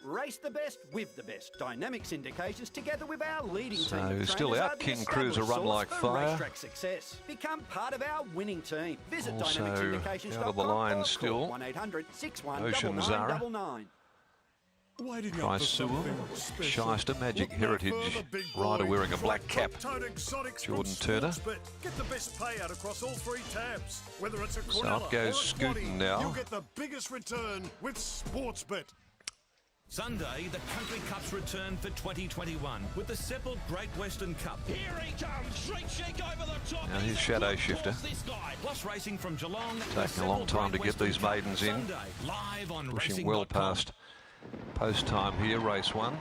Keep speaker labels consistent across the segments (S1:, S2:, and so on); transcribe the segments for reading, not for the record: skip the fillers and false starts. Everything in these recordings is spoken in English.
S1: Race the best with the best. Dynamics Indications together with our leading
S2: So
S1: team of
S2: still
S1: trainers
S2: out,
S1: are the
S2: King Cruiser
S1: established
S2: Run
S1: source
S2: Like
S1: for
S2: Fire.
S1: racetrack success. Become part of our winning team. Visit
S2: Also
S1: dynamicsindications.com
S2: out of the line
S1: or
S2: still,
S1: call 1800 61
S2: Ocean Zara.
S1: 9999.
S2: Trisuum, Shyster, Magic Heritage, rider wearing a black cap, Jordan Turner.
S3: Get the best payout across all 3 tabs. Whether it's a
S2: So
S3: Cornella
S2: up goes
S3: or a
S2: Scooton
S3: Quaddie,
S2: now.
S3: you'll get the biggest return with Sportsbet.
S4: Sunday, the Country Cups return for 2021 with the Seppelt Great Western Cup. Here he comes, Street Chic over the top.
S2: Now here's Shadow Shifter.
S4: This guy. Plus racing from Geelong.
S2: Taking a long time to get these maidens in.
S4: Sunday, live on
S2: Pushing well past post time here, race 1.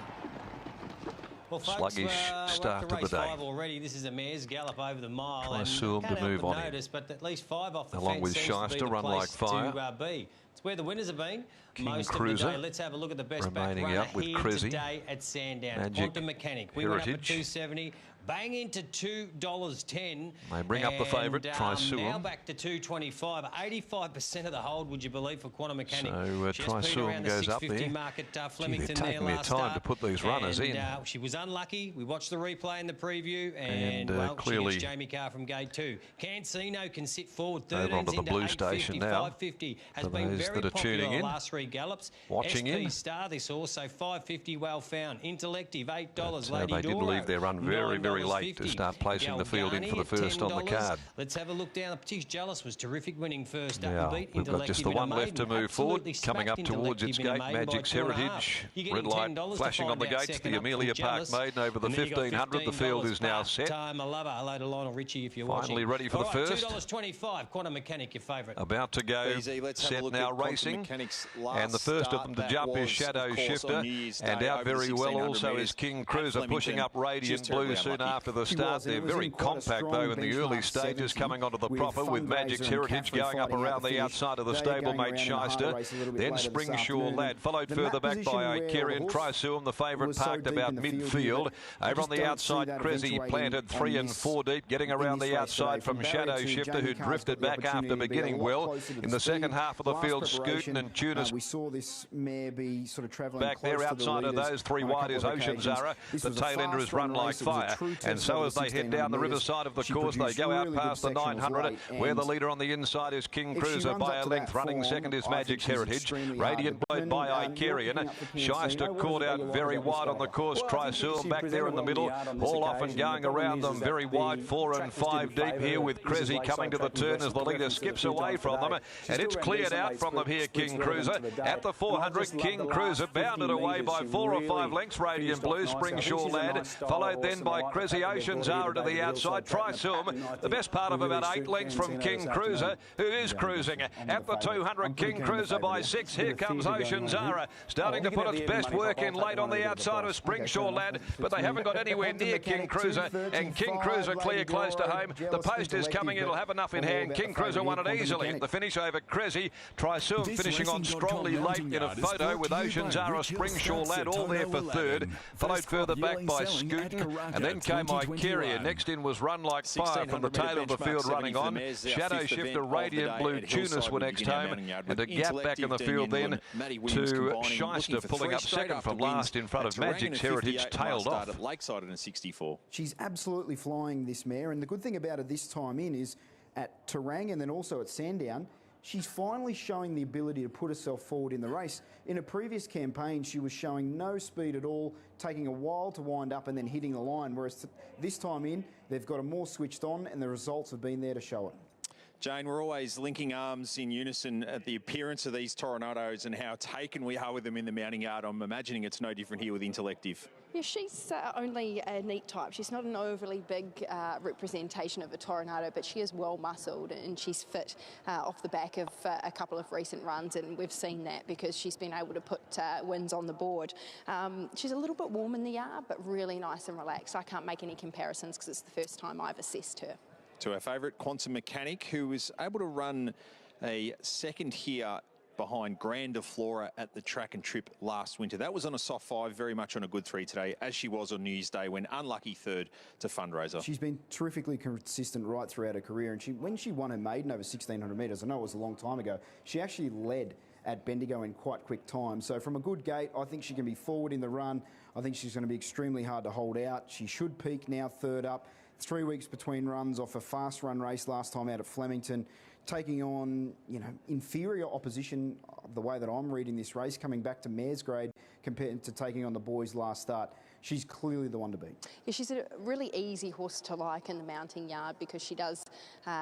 S5: Well, folks,
S2: Sluggish start to the day.
S5: 5 already. This is a mare's gallop over the mile.
S2: Trisuum to move on in.
S5: But at least 5 off the
S2: Along
S5: fence
S2: with
S5: seems to be
S2: Shyster,
S5: the
S2: Run Like
S5: place
S2: Fire.
S5: to be. It's where the winners have been
S2: King
S5: most
S2: Cruiser
S5: of the day. Let's have a look at the best back
S2: remaining
S5: runner
S2: out with
S5: here
S2: Cressy.
S5: today at Sandown.
S2: Magic
S5: Quantum Mechanic. We went up at
S2: Heritage.
S5: $2.70. Bang into $2.10.
S2: They bring up the favourite, Trisuum.
S5: Now back to $2.25. 85% of the hold, would you believe, for Quantum Mechanic.
S2: So
S5: She has been around
S2: Trisuum
S5: the
S2: goes up
S5: 650
S2: there.
S5: mark at
S2: Gee,
S5: Flemington
S2: they're taking their
S5: last
S2: time
S5: start.
S2: to put these runners in.
S5: She was unlucky. We watched the replay in the preview, and well,
S2: clearly
S5: she gets Jamie Carr from gate 2. Cancino can sit forward.
S2: Over
S5: 13's
S2: onto the
S5: into
S2: blue
S5: 850,
S2: station now.
S5: 550 has
S2: For
S5: been
S2: those
S5: very
S2: that are
S5: popular
S2: tuning
S5: the
S2: in,
S5: last 3 gallops.
S2: watching
S5: SP
S2: in.
S5: Star, this also 550, well found. Intellective, $8.
S2: But,
S5: Lady
S2: they did
S5: Doro,
S2: leave their run very, very late to
S5: $9.50.
S2: start placing the field in for the
S5: Galgani at
S2: first on the
S5: $10.
S2: card.
S5: Let's have a look down. She's Jealous was terrific, winning first up
S2: Yeah,
S5: and beat
S2: we've got just the
S5: Intellective in
S2: one
S5: a
S2: left to
S5: maiden.
S2: move forward.
S5: Absolutely
S2: Coming up
S5: smacked
S2: towards its
S5: Intellective in a
S2: gate,
S5: maiden by
S2: Magic's
S5: 2.5.
S2: Heritage.
S5: You're
S2: Red
S5: getting
S2: light
S5: $10 to
S2: flashing on
S5: find
S2: the
S5: out
S2: gates.
S5: second
S2: The
S5: up from
S2: Amelia Park
S5: Jealous.
S2: maiden over the
S5: And then you got
S2: 1500. The field is now
S5: $15,
S2: set.
S5: I love her. Hello to Lionel Richie if you're
S2: Finally
S5: watching.
S2: ready for the
S5: All right,
S2: first.
S5: $2.25. Quantum Mechanic, your favourite.
S2: About to go,
S6: Easy. Let's have a
S2: set
S6: look
S2: now
S6: at Quantum
S2: racing.
S6: Mechanics'
S2: And
S6: last
S2: the first of
S6: start.
S2: them to
S6: That
S2: jump is
S6: was,
S2: Shadow
S6: of course,
S2: Shifter.
S6: on New Year's
S2: And
S6: Day
S2: out
S6: over
S2: very
S6: the
S2: well
S6: 1600
S2: also
S6: metres
S2: is King
S6: at
S2: Cruiser pushing
S6: Flemington.
S2: up
S6: She was
S2: Radiant
S6: terribly
S2: Blue soon
S6: unlucky.
S2: after the
S7: She
S2: start.
S7: was, and
S2: They're
S7: it was
S2: very
S7: in quite a
S2: compact
S7: strong
S2: though in the early
S7: benchmark
S2: stages
S7: 70
S2: coming onto the
S7: with
S2: proper with
S7: Fundraiser
S2: Magic's
S7: and
S2: Heritage
S7: Catherine
S2: going up
S7: fighting out
S2: around
S7: the
S2: the
S7: finish.
S2: outside of the
S7: They
S2: stable
S7: going
S2: mate
S7: around in the harder
S2: Shyster.
S7: race a little bit
S2: Then
S7: later this
S2: Springsure
S7: afternoon.
S2: Lad followed
S7: The
S2: further
S7: map
S2: back
S7: position
S2: by
S7: where
S2: Icarian.
S7: the horse
S2: Trisuum, the favourite,
S7: was so
S2: parked
S7: deep
S2: about
S7: in the field here
S2: midfield.
S7: that I
S2: Over on
S7: just
S2: the
S7: don't
S2: outside,
S7: see that
S2: Cressy
S7: eventuating
S2: planted 3 and
S7: on
S2: 4 deep, getting
S7: in
S2: around
S7: this
S2: the
S7: race
S2: outside
S7: today.
S2: from
S7: From
S2: Shadow
S7: barrier 2,
S2: Shifter,
S7: Jamie
S2: who
S7: Carr's
S2: drifted
S7: got the
S2: back after
S7: opportunity to be a
S2: beginning
S7: lot
S2: well.
S7: closer to
S2: In
S7: the
S2: the second
S7: speed.
S2: half of the
S7: Last
S2: field, Scooton
S7: preparation,
S2: and Tunis
S7: we saw this mare be sort of travelling
S2: back
S7: close
S2: there
S7: to the
S2: outside of
S7: leaders
S2: those 3
S7: on a
S2: wide
S7: couple
S2: is
S7: of
S2: Ocean
S7: occasions.
S2: Zara.
S7: This
S2: The
S7: was a
S2: tail ender has
S7: fast
S2: run
S7: run
S2: like
S7: race. It was a
S2: fire.
S7: true
S2: And
S7: test
S2: so
S7: over
S2: as they head down the
S7: 1600
S2: riverside of the
S7: She
S2: course, they
S7: produced
S2: go out
S7: really good
S2: past the
S7: sectionals
S2: 900,
S7: late,
S2: where the
S7: and
S2: leader on the inside is King
S7: if she
S2: Cruiser
S7: runs
S2: by
S7: up
S2: a
S7: to
S2: length.
S7: that
S2: Running
S7: form,
S2: second is
S7: I think
S2: Magic's
S7: she's
S2: Heritage.
S7: extremely hard.
S2: Radiant
S7: But
S2: Blade by
S7: you're picking
S2: Icarian.
S7: up for PNC.
S2: Shyster
S7: What
S2: caught
S7: is it
S2: out
S7: that you
S2: very
S7: like about
S2: wide
S7: this
S2: on the
S7: guy?
S2: course.
S7: Well, I think
S2: Trisuum
S7: she
S2: back there in the
S7: presented
S2: middle.
S7: well on the yard on this
S2: All off and
S7: occasion.
S2: going
S7: The problem
S2: around
S7: is
S2: them
S7: that
S2: very
S7: the
S2: wide. 4
S7: track
S2: and
S7: just
S2: 5
S7: didn't
S2: deep
S7: favour
S2: here
S7: her.
S2: with
S7: This is
S2: Cressy
S7: lakeside
S2: coming to the
S7: track with
S2: turn
S7: lots
S2: as
S7: of
S2: the leader
S7: preferences
S2: skips
S7: a few
S2: away
S7: times
S2: from them.
S7: today. She
S2: And it's
S7: still ran
S2: cleared
S7: decent
S2: out
S7: late
S2: from them here,
S7: splits
S2: King
S7: well
S2: Cruiser.
S7: into the day.
S2: At the
S7: And I
S2: 400,
S7: just love
S2: King
S7: the last
S2: Cruiser
S7: 50
S2: bounded away
S7: metres.
S2: by
S7: She
S2: 4 or 5
S7: really
S2: lengths. Radiant
S7: finished
S2: Blue,
S7: off nicely. I think
S2: Springsure
S7: she's a
S2: Lad,
S7: nice style
S2: followed
S7: horse
S2: then
S7: and
S2: by
S7: I like the
S2: Cressy
S7: fact that they've
S2: Ocean
S7: brought
S2: Zara
S7: her
S2: to
S7: today
S2: the
S7: with
S2: outside.
S7: also taking the
S2: Trisuum,
S7: pattern. I
S2: the
S7: think
S2: best part of
S7: will
S2: about
S7: really
S2: 8
S7: suit
S2: lengths from
S7: Cancino
S2: King
S7: this
S2: Cruiser,
S7: afternoon.
S2: who is
S7: Yeah,
S2: cruising.
S7: I'm
S2: At the
S7: the favourite.
S2: 200,
S7: I'm
S2: King
S7: putting Cancino
S2: Cruiser by
S7: favourite.
S2: 6.
S7: Bit
S2: Here
S7: of
S2: comes
S7: theatre
S2: Ocean
S7: going on here.
S2: Zara, starting to
S7: You can
S2: put
S7: have
S2: its
S7: the
S2: best
S7: money
S2: work
S7: top,
S2: in
S7: I'll take
S2: late
S7: the
S2: on
S7: money
S2: the
S7: to the
S2: outside of
S7: price. Okay,
S2: Springsure
S7: fair
S2: Lad,
S7: enough.
S2: but they haven't got anywhere
S7: Quantum
S2: near King
S7: Mechanic,
S2: Cruiser. And King Cruiser
S7: 2.35,
S2: clear
S7: Lady
S2: close to
S7: Doro,
S2: home. The
S7: Jealous,
S2: post is
S7: Intellective,
S2: coming. It'll have enough in
S7: all
S2: hand.
S7: about
S2: King
S7: the
S2: Cruiser
S7: favourite
S2: won it
S7: Quantum
S2: easily.
S7: Mechanic.
S2: The finish over Cressy. Trisuum finishing on strongly late in a photo with Ocean Zara, Springsure Lad all there for third. Followed further back by Scooton, and then came Icarian. Next in was Run Like Fire from the tail of the field running on. Shadow Shifter, Radiant Blue, Tunis were next home, and a gap back in the field then to Shyster pulling up second from last in front of Magic's Heritage, tailed off.
S6: At Lakeside in a 64.
S7: She's absolutely flying, this mare, and the good thing about her this time in is at Terang and then also at Sandown, she's finally showing the ability to put herself forward in the race. In a previous campaign, she was showing no speed at all, taking a while to wind up and then hitting the line, whereas this time in, they've got her more switched on and the results have been there to show it.
S6: Jane, we're always linking arms in unison at the appearance of these Toronados and how taken we are with them in the mounting yard. I'm imagining it's no different here with Intellective.
S8: Yeah, she's only a neat type. She's not an overly big representation of a Toronado, but she is well muscled and she's fit off the back of a couple of recent runs, and we've seen that because she's been able to put wins on the board. She's a little bit warm in the yard, but really nice and relaxed. I can't make any comparisons because it's the first time I've assessed her.
S6: To our favourite Quantum Mechanic, who was able to run a second here behind Grandiflora at the Track and Trip last winter. That was on a soft 5, very much on a good 3 today, as she was on New Year's Day when unlucky third to Fundraiser.
S7: She's been terrifically consistent right throughout her career, and when she won her maiden over 1,600 metres, I know it was a long time ago, she actually led at Bendigo in quite quick time. So from a good gate, I think she can be forward in the run. I think she's going to be extremely hard to hold out. She should peak now third up. 3 weeks between runs off a fast run race last time out at Flemington, taking on, inferior opposition the way that I'm reading this race, coming back to mare's grade compared to taking on the boys last start. She's clearly the one to beat.
S8: Yeah, she's a really easy horse to like in the mounting yard because she does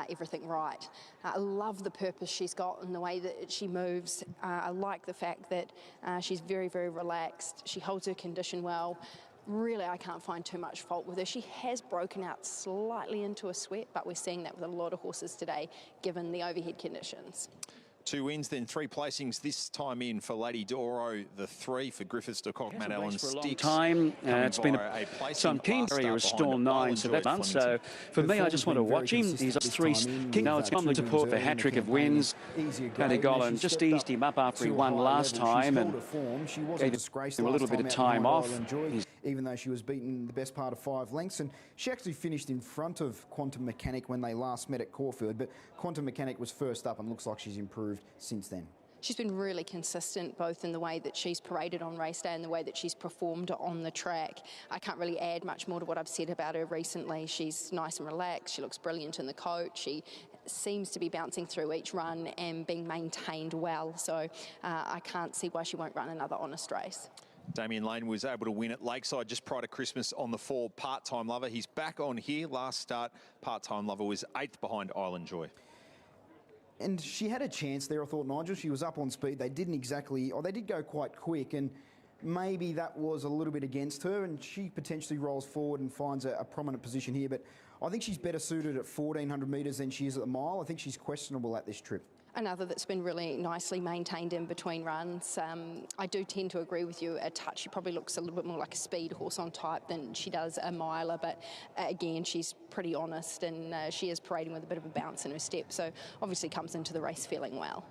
S8: everything right. I love the purpose she's got and the way that she moves. I like the fact that she's very, very relaxed. She holds her condition well. Really, I can't find too much fault with her. She has broken out slightly into a sweat, but we're seeing that with a lot of horses today, given the overhead conditions.
S6: 2 wins, then 3 placings this time in for Lady Doro, the 3 for Griffiths, de Kock, Matt Allen, Sticks.
S9: It's been so I'm keen to restore 9 to that one. So for me, I just want to watch him. He's 3. Now it's come the support for hat-trick of wins. Paddy Gollan just eased him up after he won last time and gave him a little bit of time off.
S7: Even though she was beaten the best part of 5 lengths. And she actually finished in front of Quantum Mechanic when they last met at Caulfield. But Quantum Mechanic was first up and looks like she's improved since then.
S8: She's been really consistent, both in the way that she's paraded on race day and the way that she's performed on the track. I can't really add much more to what I've said about her recently. She's nice and relaxed. She looks brilliant in the coat. She seems to be bouncing through each run and being maintained well. So I can't see why she won't run another honest race.
S6: Damien Lane was able to win at Lakeside just prior to Christmas on the 4 Part-Time Lover. He's back on here. Last start, Part-Time Lover was 8th behind Island Joy.
S7: And she had a chance there, I thought, Nigel. She was up on speed. They didn't exactly, or they did go quite quick, and maybe that was a little bit against her, and she potentially rolls forward and finds a prominent position here. But I think she's better suited at 1,400 metres than she is at the mile. I think she's questionable at this trip.
S8: Another that's been really nicely maintained in between runs. I do tend to agree with you a touch. She probably looks a little bit more like a speed horse on type than she does a miler, but again, she's pretty honest and she is parading with a bit of a bounce in her step, so obviously comes into the race feeling well.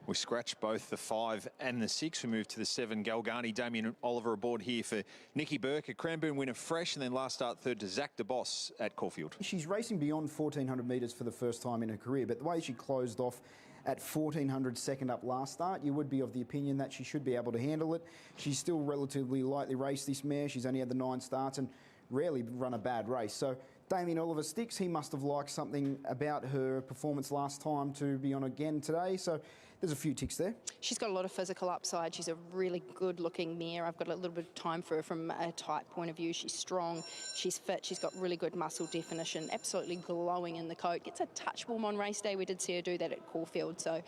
S6: We scratch both the 5 and the 6. We move to the 7. Galgani, Damien Oliver aboard here for Nikki Burke, a Cranbourne winner fresh, and then last start third to Zach de Boss at Caulfield.
S7: She's racing beyond 1,400 metres for the first time in her career, but the way she closed off at 1,400 second up last start, you would be of the opinion that she should be able to handle it. She's still relatively lightly raced, this mare. She's only had the 9 starts and rarely run a bad race. So Damien Oliver Sticks, he must have liked something about her performance last time to be on again today. So there's a few ticks there.
S8: She's got a lot of physical upside. She's a really good-looking mare. I've got a little bit of time for her from a type point of view. She's strong, she's fit, she's got really good muscle definition, absolutely glowing in the coat. Gets a touch warm on race day. We did see her do that at Caulfield, so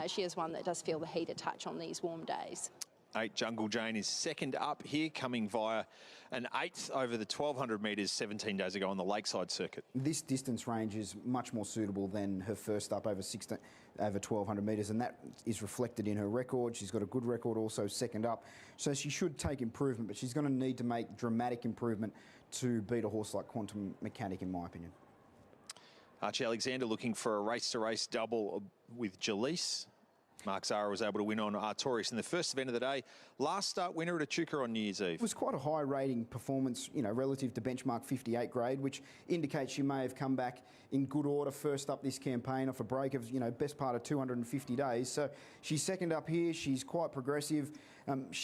S8: she is one that does feel the heat a touch on these warm days.
S6: 8 Jungle Jane is second up here, coming via an 8th over the 1,200 metres 17 days ago on the Lakeside circuit.
S7: This distance range is much more suitable than her first up over 1,200 metres, and that is reflected in her record. She's got a good record also second up, so she should take improvement, but she's going to need to make dramatic improvement to beat a horse like Quantum Mechanic, in my opinion.
S6: Archie Alexander looking for a race-to-race double with Jalise. Mark Zara was able to win on Artorias in the first event of the day. Last start winner at Echuca on New Year's Eve.
S7: It was quite a high rating performance, relative to benchmark 58 grade, which indicates she may have come back in good order first up this campaign off a break of, best part of 250 days. So she's second up here. She's quite progressive.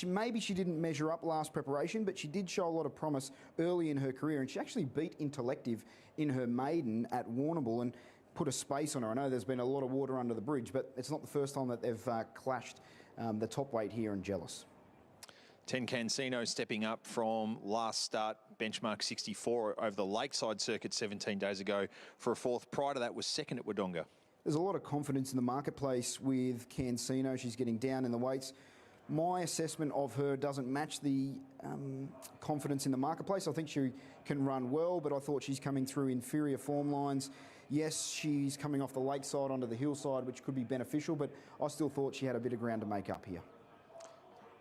S7: Maybe she didn't measure up last preparation, but she did show a lot of promise early in her career, and she actually beat Intellective in her maiden at Warrnambool and put a space on her. I know there's been a lot of water under the bridge, but it's not the first time that they've clashed the top weight here in Jealous.
S6: 10 Cansino stepping up from last start, benchmark 64 over the Lakeside circuit 17 days ago for a 4th. Prior to that was second at Wodonga.
S7: There's a lot of confidence in the marketplace with Cansino. She's getting down in the weights. My assessment of her doesn't match the confidence in the marketplace. I think she can run well, but I thought she's coming through inferior form lines. Yes, she's coming off the Lakeside onto the hillside, which could be beneficial, but I still thought she had a bit of ground to make up here.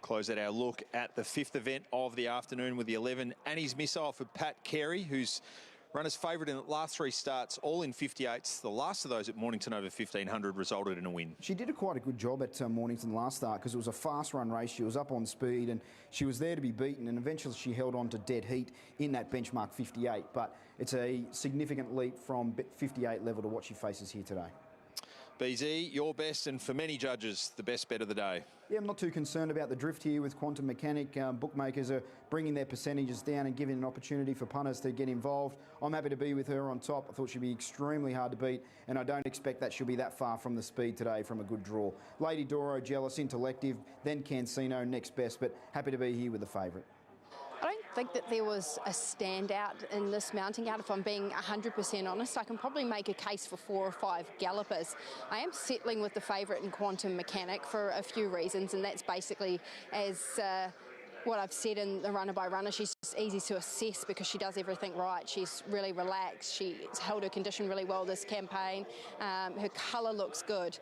S6: Close out our look at the 5th event of the afternoon with the 11. Annie's Missile for Pat Carey, who's run as favourite in the last 3 starts, all in 58s. The last of those at Mornington over 1,500 resulted in a win.
S7: She did quite a good job at Mornington last start because it was a fast run race. She was up on speed and she was there to be beaten, and eventually she held on to dead heat in that benchmark 58. But it's a significant leap from 58 level to what she faces here today.
S6: BZ, your best, and for many judges, the best bet of the day.
S7: Yeah, I'm not too concerned about the drift here with Quantum Mechanic. Bookmakers are bringing their percentages down and giving an opportunity for punters to get involved. I'm happy to be with her on top. I thought she'd be extremely hard to beat, and I don't expect that she'll be that far from the speed today from a good draw. Lady Doro, Jealous, Intellective, then Cancino, next best, but happy to be here with the favourite.
S8: I don't think that there was a standout in this mounting yard, if I'm being 100% honest. I can probably make a case for 4 or 5 gallopers. I am settling with the favourite in Quantum Mechanic for a few reasons, and that's basically as what I've said in the runner by runner. She's just easy to assess because she does everything right. She's really relaxed. She's held her condition really well this campaign. Her colour looks good.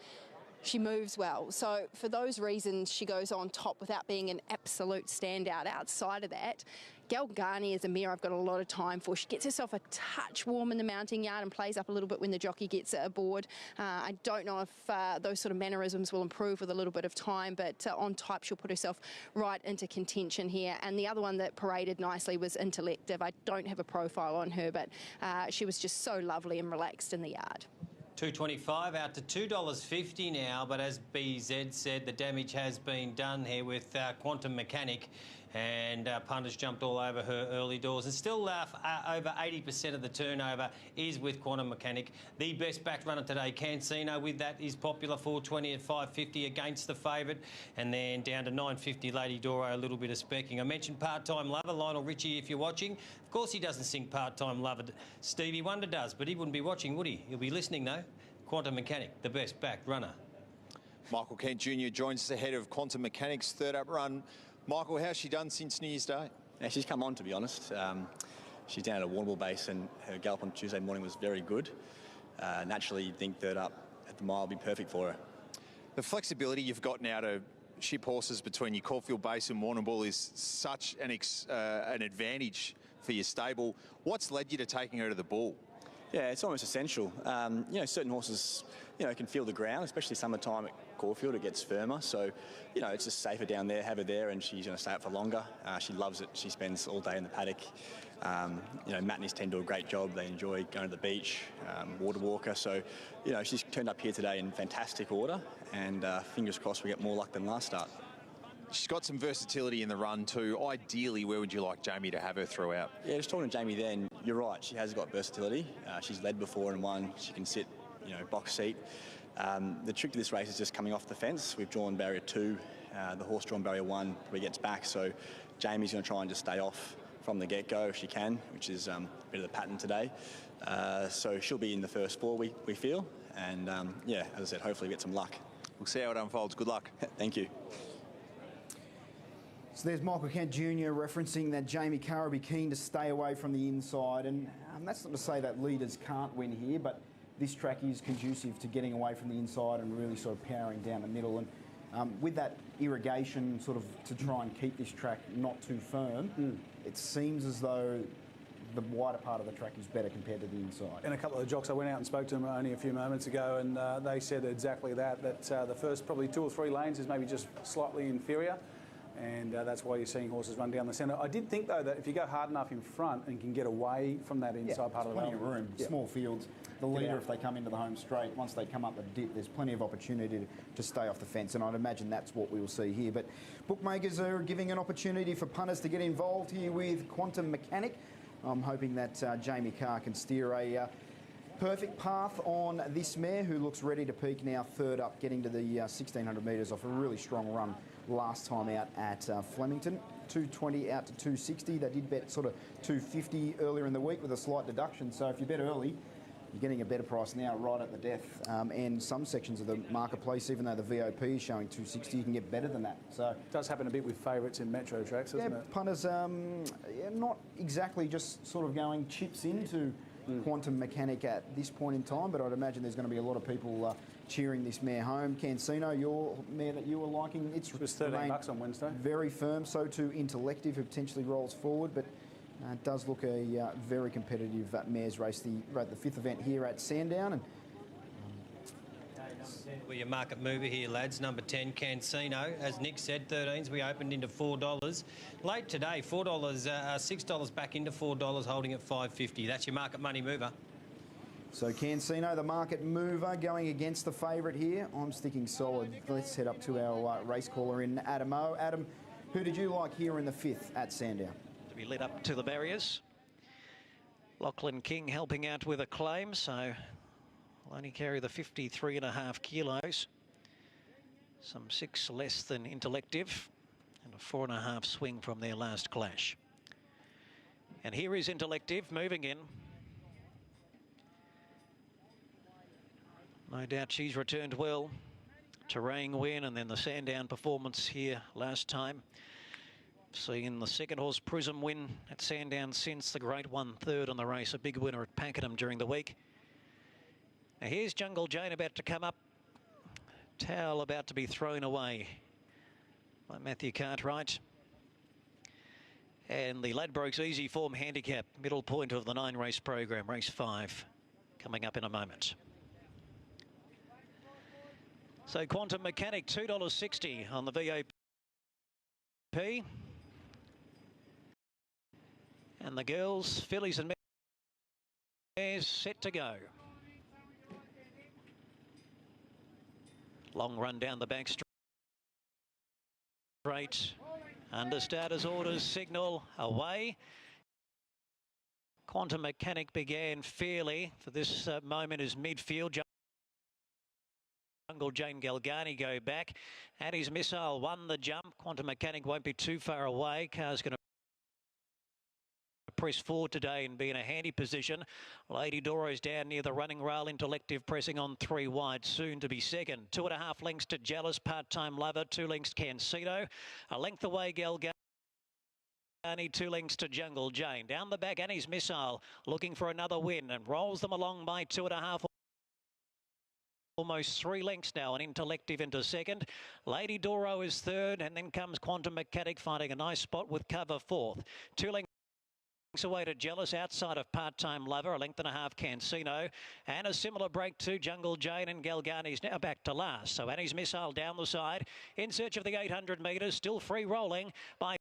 S8: She moves well. So for those reasons, she goes on top without being an absolute standout. Outside of that, Galgani is a mare I've got a lot of time for. She gets herself a touch warm in the mounting yard and plays up a little bit when the jockey gets aboard. I don't know if those sort of mannerisms will improve with a little bit of time, but on type she'll put herself right into contention here. And the other one that paraded nicely was Intellective. I don't have a profile on her, but she was just so lovely and relaxed in the yard.
S5: $2.25 out to $2.50 now, but as BZ said, the damage has been done here with Quantum Mechanic, and punters jumped all over her early doors. And still over 80% of the turnover is with Quantum Mechanic. The best back runner today, Cancino, with that is popular, 420 at 550 against the favourite. And then down to 950, Lady Doro, a little bit of specking. I mentioned Part-Time Lover, Lionel Richie, if you're watching. Of course he doesn't sing Part-Time Lover, Stevie Wonder does, but he wouldn't be watching, would he? He'll be listening, though. Quantum Mechanic, the best back runner.
S6: Michael Kent Jr. joins us ahead of Quantum Mechanic's third up run. Michael, how's she done since New Year's Day?
S10: Yeah, she's come on, to be honest. She's down at a Warrnambool base, and her gallop on Tuesday morning was very good. Naturally, you'd think third up at the mile would be perfect for her.
S6: The flexibility you've got now to ship horses between your Caulfield base and Warrnambool is such an advantage for your stable. What's led you to taking her to the Bull?
S10: Yeah, it's almost essential. You know, certain horses, you know, can feel the ground, especially summertime at Caulfield, it gets firmer. So, you know, it's just safer down there, have her there, and she's going to stay up for longer. She loves it. She spends all day in the paddock. You know, Matt and his team do a great job. They enjoy going to the beach, water walker. So, you know, she's turned up here today in fantastic order, and fingers crossed we get more luck than last start.
S6: She's got some versatility in the run too. Ideally, where would you like Jamie to have her throughout?
S10: Yeah, just talking to Jamie then, you're right, she has got versatility. She's led before and won. She can sit, you know, box seat. The trick to this race is just coming off the fence. We've drawn barrier 2. The horse drawn barrier 1 where he gets back. So Jamie's going to try and just stay off from the get-go if she can, which is a bit of the pattern today. So she'll be in the first 4, we feel. And, yeah, as I said, hopefully we get some luck.
S6: We'll see how it unfolds. Good luck.
S10: Thank you.
S7: So there's Michael Kent Jr. referencing that Jamie Carr will be keen to stay away from the inside, and that's not to say that leaders can't win here, but this track is conducive to getting away from the inside and really sort of powering down the middle. And with that irrigation sort of to try and keep this track not too firm, it seems as though the wider part of the track is better compared to the inside.
S11: And a couple of the jocks, I went out and spoke to them only a few moments ago, and they said exactly that the first probably 2 or 3 lanes is maybe just slightly inferior. And that's why you're seeing horses run down the centre. I did think, though, that if you go hard enough in front and can get away from that inside part of the lane,
S7: plenty of room. Yeah. Small fields. The leader, if they come into the home straight, once they come up the dip, there's plenty of opportunity to stay off the fence, and I'd imagine that's what we will see here. But bookmakers are giving an opportunity for punters to get involved here with Quantum Mechanic. I'm hoping that Jamie Carr can steer a perfect path on this mare, who looks ready to peak now, third up, getting to the 1,600 metres off a really strong run last time out at Flemington. 220 out to 260. They did bet sort of 250 earlier in the week with a slight deduction. So if you bet early, you're getting a better price now right at the death. And some sections of the marketplace, even though the VOP is showing 260, you can get better than that. So
S11: it does happen a bit with favourites in metro tracks, doesn't it?
S7: Punters not exactly just sort of going chips into Quantum Mechanic at this point in time, but I'd imagine there's going to be a lot of people cheering this mare home. Cancino, your mare that you were liking, it
S11: was $13 on Wednesday.
S7: Very firm. So too Intellective, who potentially rolls forward, but it does look a very competitive mares race. The 5th event here at Sandown, and
S5: we're your market mover here, lads. Number 10, Cancino. As Nick said, 13s. We opened into $4. Late today, $4, $6 back into $4, holding at $5.50. That's your market money mover.
S7: So Cancino, the market mover, going against the favourite here. I'm sticking solid. Let's head up to our race caller in Adam O. Adam, who did you like here in the 5th at Sandown?
S12: To be led up to the barriers. Lachlan King helping out with a claim, so will only carry the 53.5 kilos. Some 6 less than Intellective, and a 4.5 swing from their last clash. And here is Intellective moving in. No doubt she's returned well. Terrain win and then the Sandown performance here last time. Seeing the 2nd horse Prism win at Sandown since the Great 1/3 on the race. A big winner at Pakenham during the week. Now here's Jungle Jane about to come up. Towel about to be thrown away by Matthew Cartwright. And the Ladbrokes Easy Form Handicap, middle point of the 9-race program, race 5, coming up in a moment. So Quantum Mechanic, $2.60 on the VOP. And the girls, fillies and mares, set to go. Long run down the back straight. Under starters orders, signal away. Quantum Mechanic began fairly. For this moment is midfield. Jungle Jane Galgani go back. Annie's Missile won the jump. Quantum Mechanic won't be too far away. Car's going to press forward today and be in a handy position. Lady Doro's down near the running rail. Intellective pressing on 3 wide, soon to be second. 2.5 lengths to Jealous, Part-Time Lover. 2 lengths Cancino. A length away Galgani. 2 lengths to Jungle Jane. Down the back, Annie's Missile looking for another win and rolls them along by 2.5. Almost 3 lengths now, and Intellective into second. Lady Doro is third, and then comes Quantum Mechanic finding a nice spot with cover 4th. 2 lengths away to Jealous outside of Part-Time Lover, a length and a half Cancino, and a similar break to Jungle Jane, and Galgani's now back to last. So Annie's Missile down the side in search of the 800 metres, still free rolling by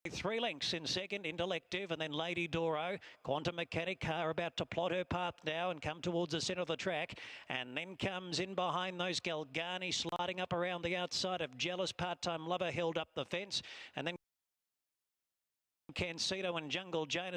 S12: 3 lengths in second, Intellective, and then Lady Doro. Quantum Mechanic car about to plot her path now and come towards the centre of the track. And then comes in behind those Galgani, sliding up around the outside of Jealous. Part-Time Lover held up the fence. And then Cancino and Jungle Jane